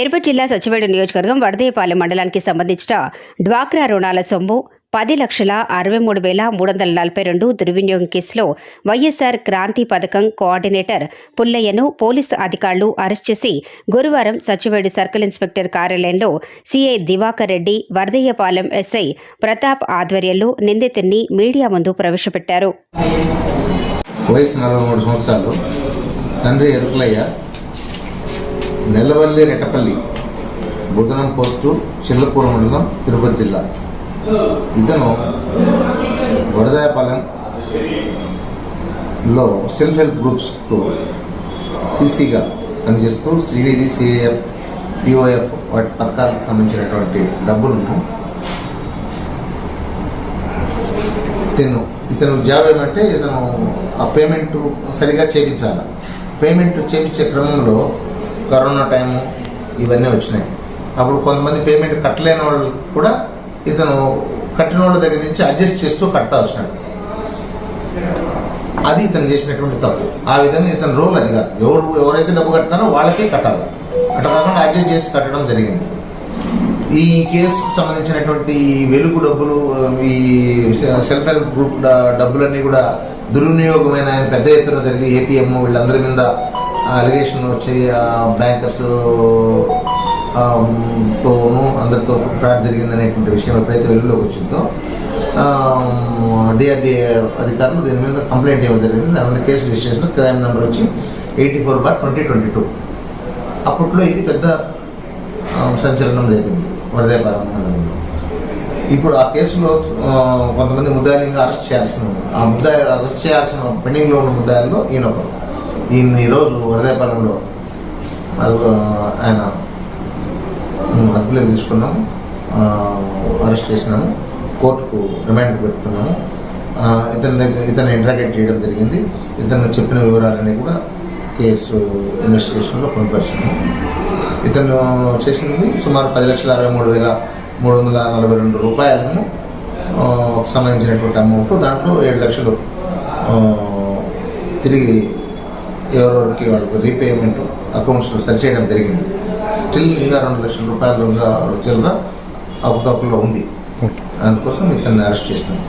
తిరుపతి జిల్లా సచివేడు నియోజకవర్గం వడదేపాలెం మండలానికి సంబంధించిన డ్వాక్రా రుణాల సొమ్ము 10,63,342 దుర్వినియోగం కేసులో వైఎస్ఆర్ క్రాంతి పథకం కోఆర్డినేటర్ పుల్లయ్యను పోలీసు అధికారులు అరెస్ట్ చేసి గురువారం సచివేడు సర్కిల్ ఇన్స్పెక్టర్ కార్యాలయంలో సీఐ దివాకర్ రెడ్డి, వరదయ్యపాలెం ఎస్ఐ ప్రతాప్ ఆధ్వర్యంలో నిందితుడిని మీడియా ముందు ప్రవేశపెట్టారు. వయసు 43 సంవత్సరాలు, తండ్రి ఎరుకులయ్య, నెల్లవల్లి రెట్టపల్లి బుధనం పోస్టు, చిల్లపూర్ మండలం, తిరుపతి జిల్లా. ఇతను వరదాయపాలెంలో సెల్ఫ్ హెల్ప్ గ్రూప్స్కు సీసీగా పనిచేస్తూ శ్రీనిధి, సిఏఎఫ్, పిఓఎఫ్ వాటి పథకాలకు సంబంధించినటువంటి డబ్బులను ఇతను జాబ్ ఏమంటే ఇతను ఆ పేమెంట్ సరిగా చేయించాలి. పేమెంట్ చేయించే క్రమంలో కరోనా టైము ఇవన్నీ వచ్చినాయి. అప్పుడు కొంతమంది పేమెంట్ కట్టలేని వాళ్ళు కూడా ఇతను కట్టిన వాళ్ళ దగ్గర నుంచి అడ్జస్ట్ చేస్తూ కడతా వచ్చినాడు. అది ఇతను చేసినటువంటి తప్పు. ఆ విధంగా ఇతని రోల్ అది కాదు. ఎవరైతే డబ్బు కట్టినారో వాళ్ళకే కట్టాలి. అట్లా కాకుండా అడ్జస్ట్ చేసి కట్టడం జరిగింది. ఈ కేసుకు సంబంధించినటువంటి వెలుగు డబ్బులు, ఈ సెల్ఫ్ హెల్ప్ గ్రూప్ డబ్బులన్నీ కూడా దుర్వినియోగమైన ఆయన పెద్ద ఎత్తున జరిగి ఏపీఎం వీళ్ళందరి మీద అలిగేషన్ వచ్చి బ్యాంకర్స్ తోనూ అందరితో ఫ్రాడ్ జరిగిందనేటువంటి విషయం ఎప్పుడైతే వెలుగులోకి వచ్చిందో డిఆర్డీఏ అధికారులు దీని మీద కంప్లైంట్ ఇవ్వడం జరిగింది. దాని మీద కేసు రిజిస్ట్రేషన్, క్రైమ్ నెంబర్ వచ్చి 84/2022. అప్పట్లో ఇది పెద్ద సంచలనం జరిగింది వరదపాలెం మండలంలో. ఇప్పుడు ఆ కేసులో కొంతమంది ముద్దాయిలను అరెస్ట్ చేయాల్సిన అరెస్ట్ చేయాల్సిన పెండింగ్లో ఉన్న ముద్దాయిల్లో ఈయన ఒకరు. ఈరోజు వరదపాలెంలో ఆయన అదుపులోకి తీసుకున్నాము, అరెస్ట్ చేసినాము, కోర్టుకు రిమాండ్కి పెట్టుకున్నాము. ఇతను ఇంట్రాగేట్ చేయడం జరిగింది. ఇతను చెప్పిన వివరాలన్నీ కూడా కేసు ఇన్వెస్టిగేషన్లో పొందుపరిచినాము. ఇతను చేసింది సుమారు 10,63,342 రూపాయలను సంబంధించినటువంటి అమౌంట్. దాంట్లో 7 లక్షలు తిరిగి ఎవరెవరికి వాళ్ళకి రీపేమెంట్ అకౌంట్స్ సరిచేయడం జరిగింది. స్టిల్ ఇంకా 2 లక్షల రూపాయలు చిల్లర అవకతవకల్లో ఉంది. అందుకోసం ఇతన్ని అరెస్ట్ చేసినాం.